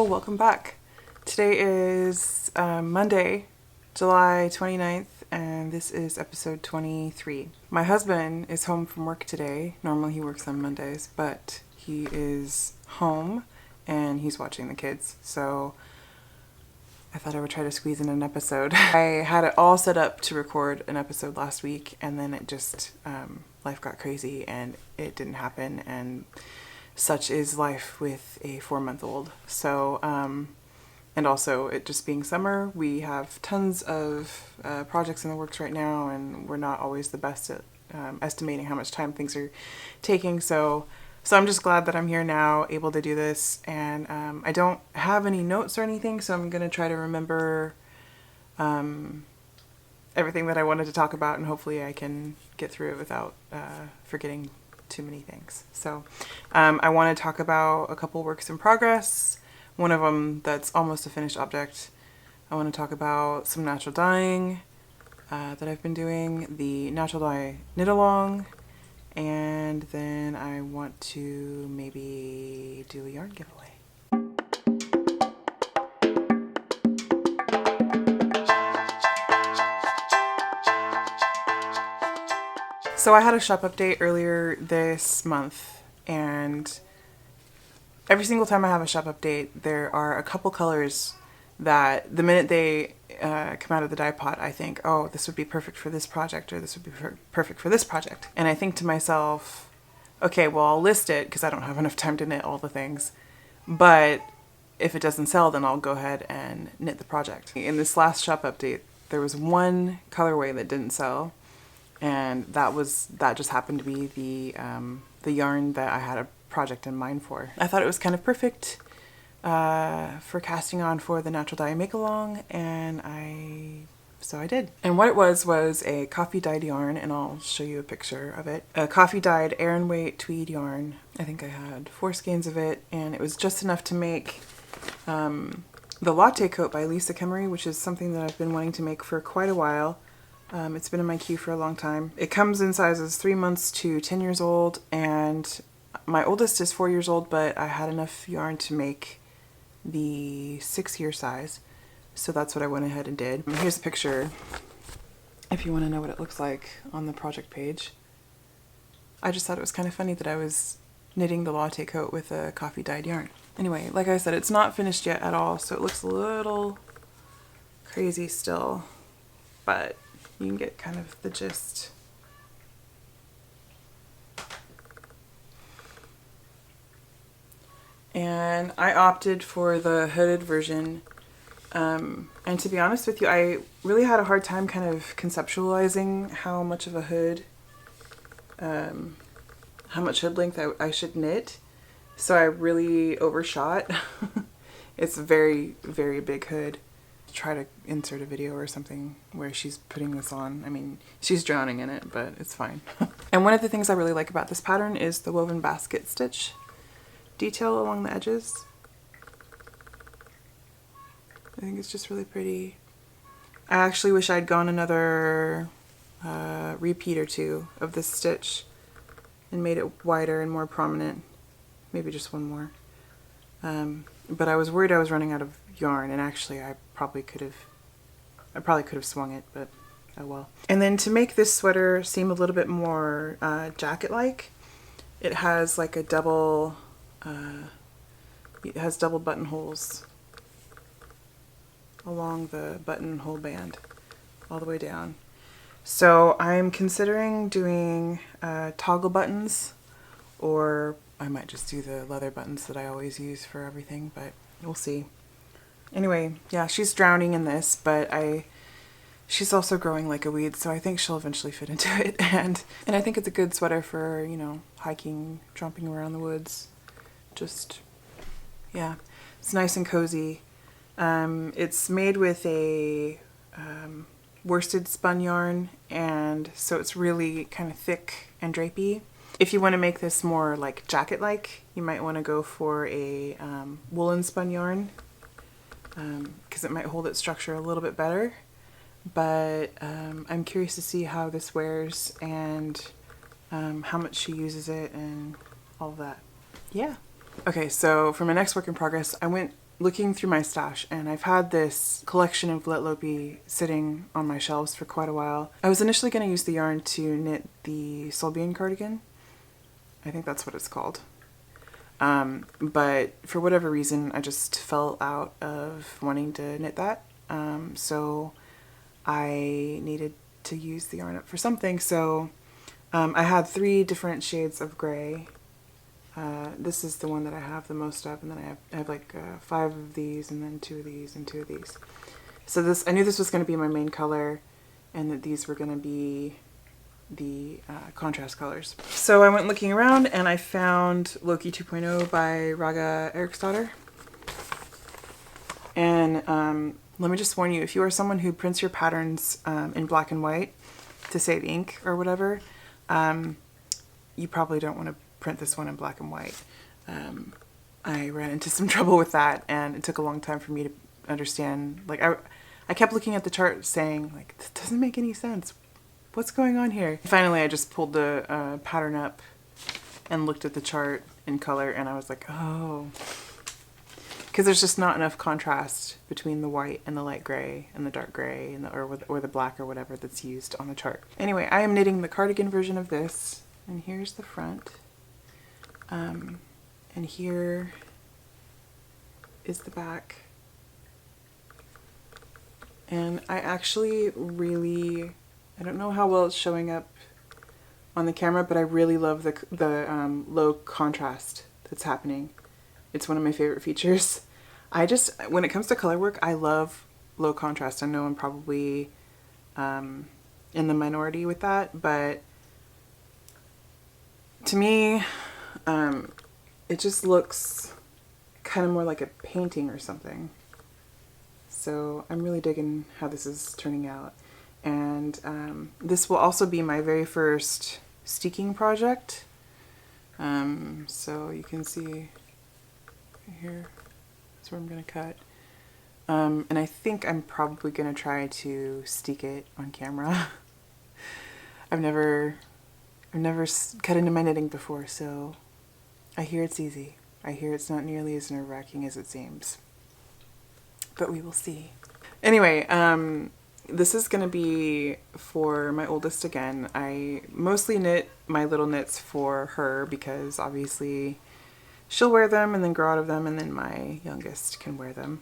welcome back. Today is Monday, July 29th, and this is episode 23. My husband is home from work today. Normally he works on Mondays, but he is home and he's watching the kids, so I thought I would try to squeeze in an episode. I had it all set up to record an episode last week, and then it just, life got crazy and it didn't happen, and such is life with a 4-month-old. So, and also it just being summer, we have tons of projects in the works right now, and we're not always the best at estimating how much time things are taking. So I'm just glad that I'm here now, able to do this, and I don't have any notes or anything, so I'm gonna try to remember everything that I wanted to talk about, and hopefully I can get through it without forgetting too many things. So I want to talk about a couple works in progress. One of them that's almost a finished object. I want to talk about some natural dyeing that I've been doing, the natural dye knit along, and then I want to maybe do a yarn giveaway. So I had a shop update earlier this month, and every single time I have a shop update, there are a couple colors that the minute they come out of the dye pot, I think, oh, this would be perfect for this project, or this would be perfect for this project. And I think to myself, okay, well, I'll list it because I don't have enough time to knit all the things. But if it doesn't sell, then I'll go ahead and knit the project. In this last shop update, there was one colorway that didn't sell. And that just happened to be the yarn that I had a project in mind for. I thought it was kind of perfect for casting on for the natural dye make along, and so I did. And what it was a coffee dyed yarn, and I'll show you a picture of it. A coffee dyed Aran weight tweed yarn. I think I had 4 skeins of it, and it was just enough to make the latte coat by Lisa Kemery, which is something that I've been wanting to make for quite a while. It's been in my queue for a long time. It comes in sizes 3 months to 10 years old, and my oldest is 4 years old, but I had enough yarn to make the 6-year size, so that's what I went ahead and did. Here's a picture if you want to know what it looks like on the project page. I just thought it was kind of funny that I was knitting the latte coat with a coffee dyed yarn. Anyway, like I said, it's not finished yet at all, so it looks a little crazy still, but you can get kind of the gist. And I opted for the hooded version. And to be honest with you, I really had a hard time kind of conceptualizing how much of a hood, how much hood length I should knit. So I really overshot. It's a very, very big hood. Try to insert a video or something where she's putting this on. I mean, she's drowning in it, but it's fine. And one of the things I really like about this pattern is the woven basket stitch detail along the edges. I think it's just really pretty. I actually wish I'd gone another repeat or two of this stitch and made it wider and more prominent. Maybe just one more. But I was worried I was running out of yarn, and actually I probably could have swung it, but oh well. And then to make this sweater seem a little bit more jacket-like, it has like a double, it has double buttonholes along the buttonhole band all the way down. So I'm considering doing toggle buttons, or I might just do the leather buttons that I always use for everything, but we'll see. Anyway, yeah, she's drowning in this, but she's also growing like a weed, so I think she'll eventually fit into it. And I think it's a good sweater for, you know, hiking, tromping around the woods. Just, yeah, it's nice and cozy. It's made with a worsted spun yarn, and so it's really kind of thick and drapey. If you want to make this more like jacket-like, you might want to go for a woolen spun yarn, because it might hold its structure a little bit better. But I'm curious to see how this wears and how much she uses it and all of that. Yeah. Okay, so for my next work in progress, I went looking through my stash, and I've had this collection of Letlopi sitting on my shelves for quite a while. I was initially going to use the yarn to knit the Solbian cardigan. I think that's what it's called. But for whatever reason, I just fell out of wanting to knit that. So I needed to use the yarn up for something. So I had 3 different shades of gray. This is the one that I have the most of, and then I have like 5 of these, and then 2 of these, and 2 of these. So I knew this was going to be my main color, and that these were going to be the contrast colors. So I went looking around, and I found Loki 2.0 by Raga Eriksdotter. And let me just warn you, if you are someone who prints your patterns in black and white to save ink or whatever, you probably don't want to print this one in black and white. I ran into some trouble with that, and it took a long time for me to understand. Like I kept looking at the chart saying, like, this doesn't make any sense. What's going on here? Finally, I just pulled the pattern up and looked at the chart in color, and I was like, oh. Because there's just not enough contrast between the white and the light gray and the dark gray and or the black or whatever that's used on the chart. Anyway, I am knitting the cardigan version of this, and here's the front. And here is the back. And I actually really, I don't know how well it's showing up on the camera, but I really love the low contrast that's happening. It's one of my favorite features. When it comes to color work, I love low contrast. I know I'm probably in the minority with that, but to me, it just looks kind of more like a painting or something. So I'm really digging how this is turning out. And this will also be my very first steeking project. So you can see here, that's where I'm going to cut. And I think I'm probably going to try to steek it on camera. I've never cut into my knitting before, so I hear it's easy. I hear it's not nearly as nerve-wracking as it seems. But we will see. Anyway, this is going to be for my oldest again. I mostly knit my little knits for her because obviously she'll wear them and then grow out of them, and then my youngest can wear them.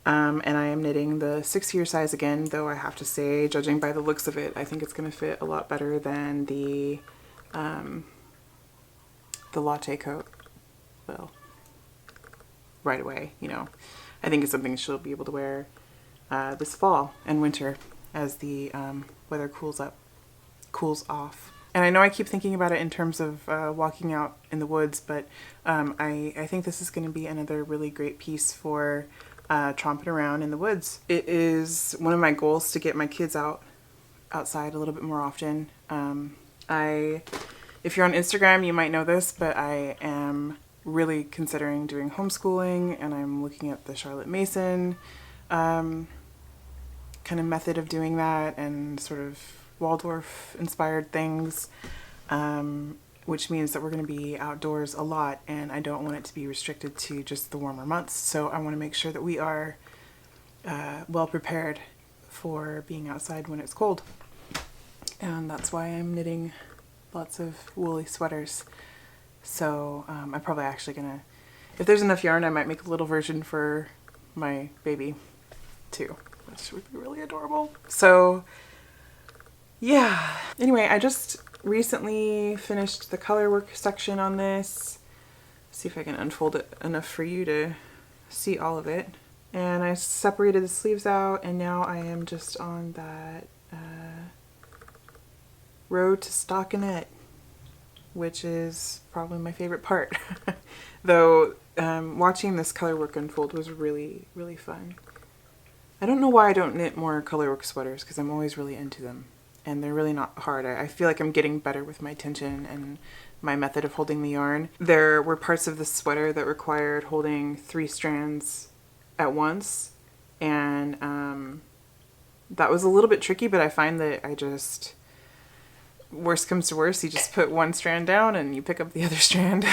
And I am knitting the 6-year size again, though I have to say, judging by the looks of it, I think it's going to fit a lot better than the latte coat will right away, you know. I think it's something she'll be able to wear this fall and winter as the weather cools off. And I know I keep thinking about it in terms of walking out in the woods, but I think this is going to be another really great piece for tromping around in the woods. It is one of my goals to get my kids outside a little bit more often. If you're on Instagram, you might know this, but I am really considering doing homeschooling, and I'm looking at the Charlotte Mason kind of method of doing that, and sort of Waldorf inspired things, which means that we're going to be outdoors a lot, and I don't want it to be restricted to just the warmer months. So I want to make sure that we are well prepared for being outside when it's cold. And that's why I'm knitting lots of woolly sweaters. So I'm probably actually gonna, if there's enough yarn, I might make a little version for my baby too, which would be really adorable. So yeah, anyway, I just recently finished the color work section on this. See if I can unfold it enough for you to see all of it. And I separated the sleeves out, and now I am just on that row to stockinette, which is probably my favorite part. Though watching this color work unfold was really, really fun. I don't know why I don't knit more color work sweaters, because I'm always really into them. And they're really not hard. I feel like I'm getting better with my tension and my method of holding the yarn. There were parts of the sweater that required holding 3 strands at once, and that was a little bit tricky, but I find that worst comes to worst, you just put one strand down and you pick up the other strand.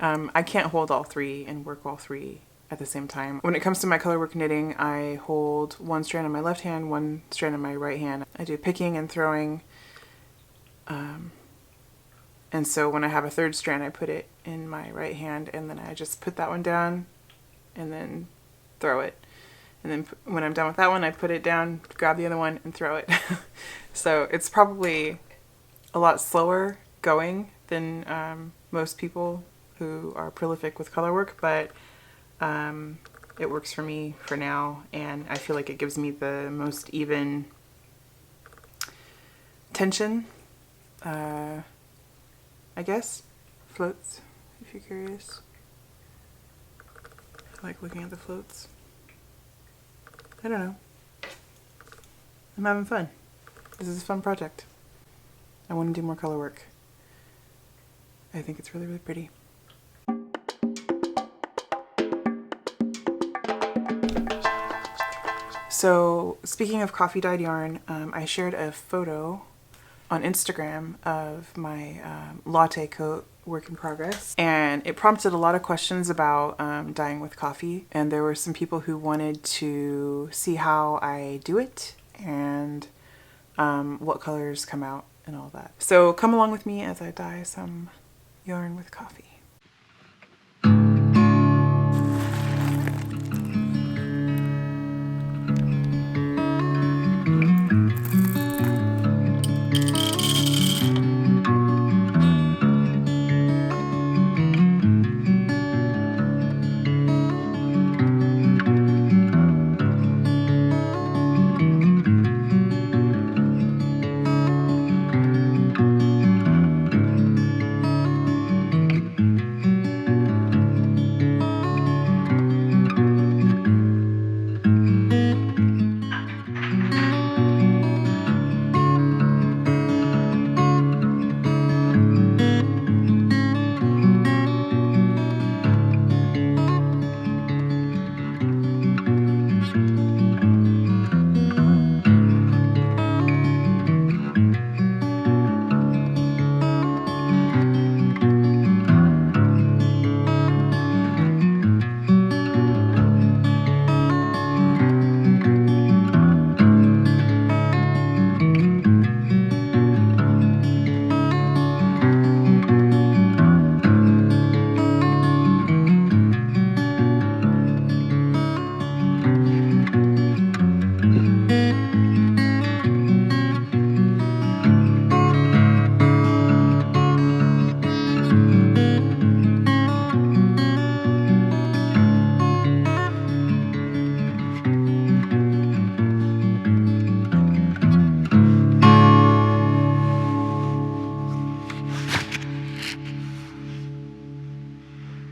I can't hold all 3 and work all 3 at the same time. When it comes to my colorwork knitting, I hold one strand in my left hand, one strand in my right hand. I do picking and throwing. And so when I have a third strand, I put it in my right hand, and then I just put that one down and then throw it. And then when I'm done with that one, I put it down, grab the other one, and throw it. So it's probably a lot slower going than most people who are prolific with colorwork, but it works for me for now, and I feel like it gives me the most even tension, I guess. Floats, if you're curious. I like looking at the floats. I don't know. I'm having fun. This is a fun project. I want to do more color work. I think it's really, really pretty. So, speaking of coffee dyed yarn, I shared a photo on Instagram of my latte coat work in progress, and it prompted a lot of questions about dyeing with coffee, and there were some people who wanted to see how I do it and what colors come out and all that. So come along with me as I dye some yarn with coffee.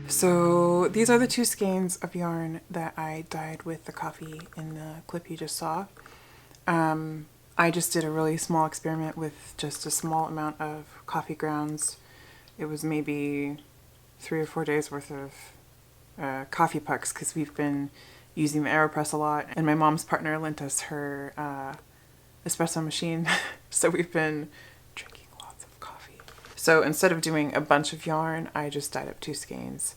So these are the two skeins of yarn that I dyed with the coffee in the clip you just saw. I just did a really small experiment with just a small amount of coffee grounds. It was maybe 3 or 4 days worth of coffee pucks, because we've been using the AeroPress a lot, and my mom's partner lent us her espresso machine, so we've been drinking lots of coffee. So instead of doing a bunch of yarn, I just dyed up 2 skeins.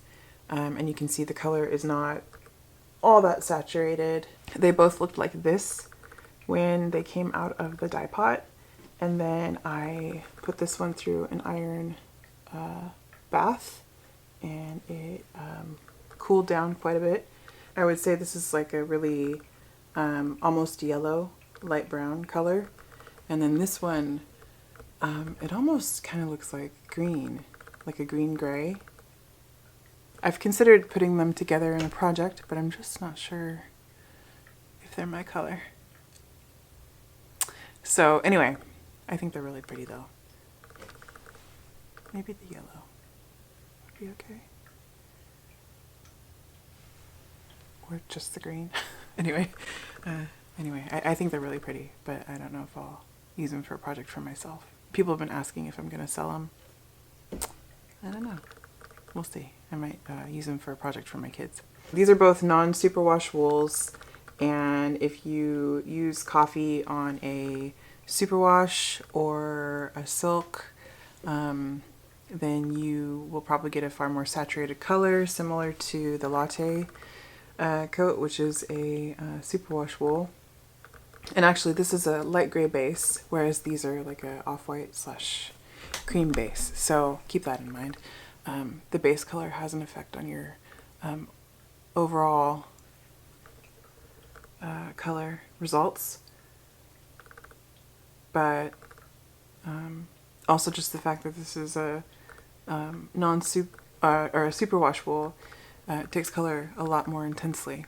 And you can see the color is not all that saturated. They both looked like this when they came out of the dye pot. And then I put this one through an iron bath, and it cooled down quite a bit. I would say this is like a really almost yellow, light brown color. And then this one, it almost kind of looks like green, like a green-gray. I've considered putting them together in a project, but I'm just not sure if they're my color. So anyway, I think they're really pretty though. Maybe the yellow would be okay. Or just the green. Anyway, I think they're really pretty, but I don't know if I'll use them for a project for myself. People have been asking if I'm going to sell them. I don't know. We'll see. I might use them for a project for my kids. These are both non-superwash wools, and if you use coffee on a superwash or a silk, then you will probably get a far more saturated color, similar to the latte. coat, which is a superwash wool. And actually this is a light gray base, whereas these are like a off-white slash cream base. So keep that in mind. The base color has an effect on your overall color results. But also just the fact that this is a or a superwash wool takes color a lot more intensely.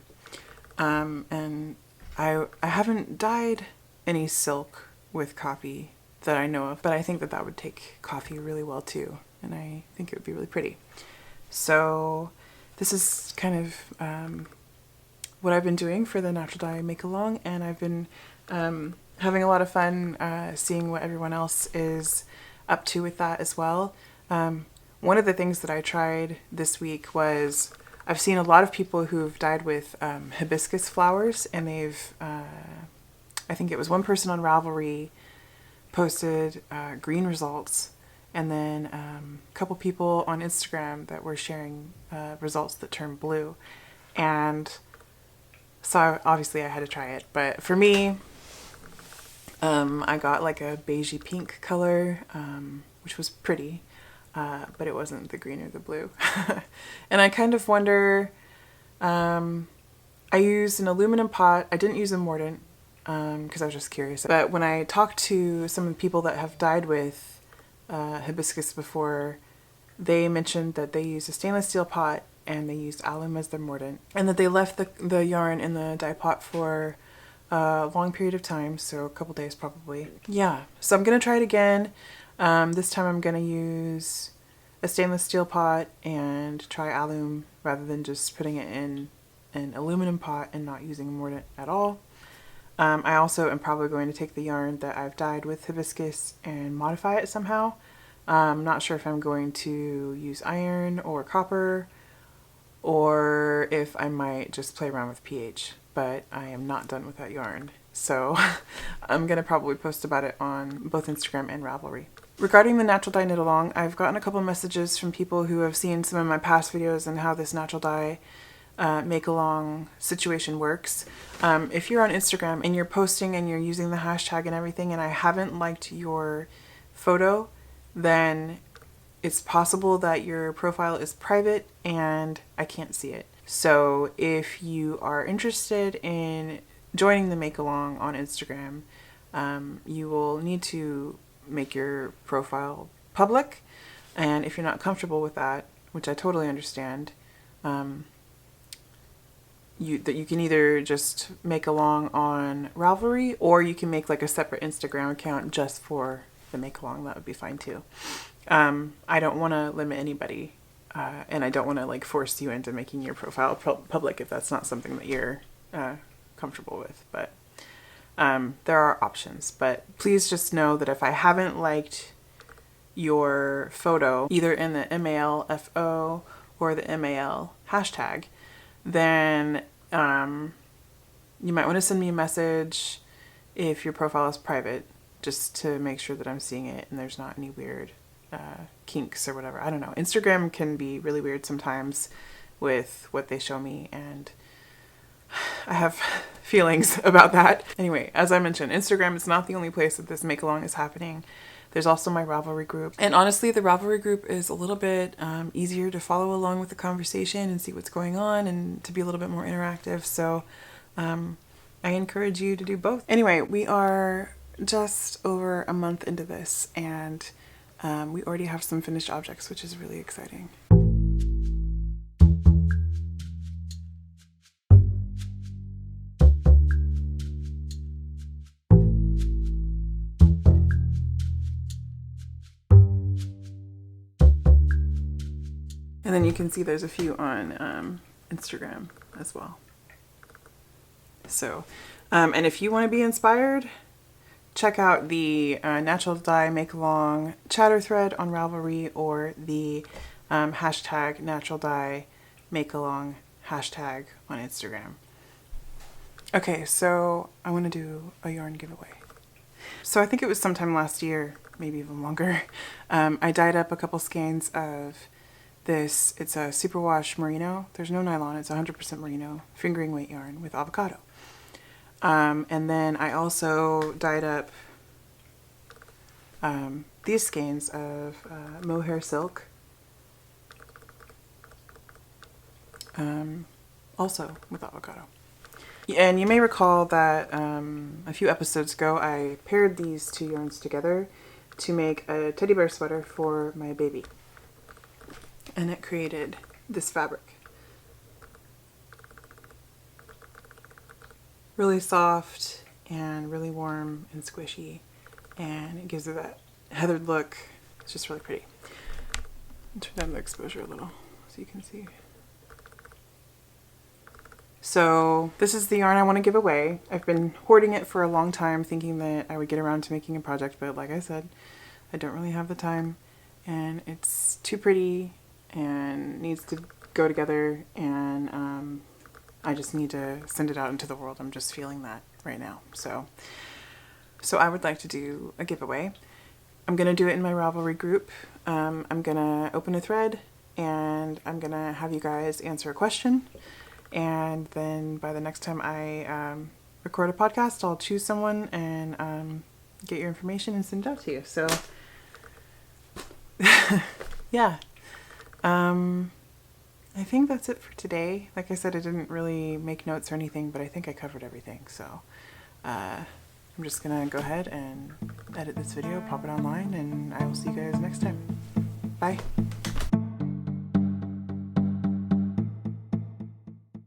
And I haven't dyed any silk with coffee that I know of, but I think that that would take coffee really well too, and I think it would be really pretty. So this is kind of what I've been doing for the Natural Dye Make Along, and I've been having a lot of fun seeing what everyone else is up to with that as well. One of the things that I tried this week was I've seen a lot of people who've dyed with hibiscus flowers, and they've, I think it was one person on Ravelry posted green results, and then a couple people on Instagram that were sharing results that turned blue. And so obviously I had to try it, but for me, I got like a beigey pink color, which was pretty. But it wasn't the green or the blue. And I kind of wonder, I used an aluminum pot. I didn't use a mordant because I was just curious. But when I talked to some of the people that have dyed with hibiscus before, they mentioned that they used a stainless steel pot and they used alum as their mordant, and that they left the yarn in the dye pot for a long period of time, so a couple days probably. Yeah, so I'm going to try it again. This time I'm going to use a stainless steel pot and try alum rather than just putting it in an aluminum pot and not using a mordant at all. I also am probably going to take the yarn that I've dyed with hibiscus and modify it somehow. I'm not sure if I'm going to use iron or copper, or if I might just play around with pH, but I am not done with that yarn. So I'm going to probably post about it on both Instagram and Ravelry. Regarding the Natural Dye Knit Along, I've gotten a couple messages from people who have seen some of my past videos and how this Natural Dye Make Along situation works. If you're on Instagram and you're posting and you're using the hashtag and everything, and I haven't liked your photo, then it's possible that your profile is private and I can't see it. So if you are interested in joining the Make Along on Instagram, you will need to make your profile public, and if you're not comfortable with that, which I totally understand, you can either just make along on Ravelry, or you can make like a separate Instagram account just for the Make Along. That would be fine too. I don't want to limit anybody, and I don't want to like force you into making your profile public if that's not something that you're comfortable with, but there are options. But please just know that if I haven't liked your photo, either in the MALFO or the MAL hashtag, then you might want to send me a message if your profile is private, just to make sure that I'm seeing it and there's not any weird kinks or whatever. I don't know. Instagram can be really weird sometimes with what they show me, and I have feelings about that. Anyway, as I mentioned, Instagram is not the only place that this Make Along is happening. There's also my Ravelry group. And honestly, the Ravelry group is a little bit easier to follow along with the conversation and see what's going on, and to be a little bit more interactive. So I encourage you to do both. Anyway, we are just over a month into this, and we already have some finished objects, which is really exciting. And then you can see there's a few on Instagram as well. So, and if you want to be inspired, check out the Natural Dye Make Along chatter thread on Ravelry, or the hashtag Natural Dye Make Along hashtag on Instagram. Okay, so I want to do a yarn giveaway. So I think it was sometime last year, maybe even longer, I dyed up a couple skeins of this. It's a superwash merino. There's no nylon. It's 100% merino fingering weight yarn with avocado. And then I also dyed up these skeins of mohair silk, also with avocado. And you may recall that a few episodes ago I paired these two yarns together to make a teddy bear sweater for my baby. And it created this fabric. Really soft and really warm and squishy, and it gives it that heathered look. It's just really pretty. I'll turn down the exposure a little so you can see. So this is the yarn I want to give away. I've been hoarding it for a long time, thinking that I would get around to making a project, but like I said, I don't really have the time, and it's too pretty and needs to go together, and I just need to send it out into the world. I'm just feeling that right now. So I would like to do a giveaway. I'm going to do it in my Ravelry group. I'm going to open a thread, and I'm going to have you guys answer a question. And then by the next time I record a podcast, I'll choose someone and get your information and send it out to you. So yeah. I think that's it for today. Like I said, I didn't really make notes or anything, but I think I covered everything. So I'm just gonna go ahead and edit this video, pop it online, and I will see you guys next time. Bye.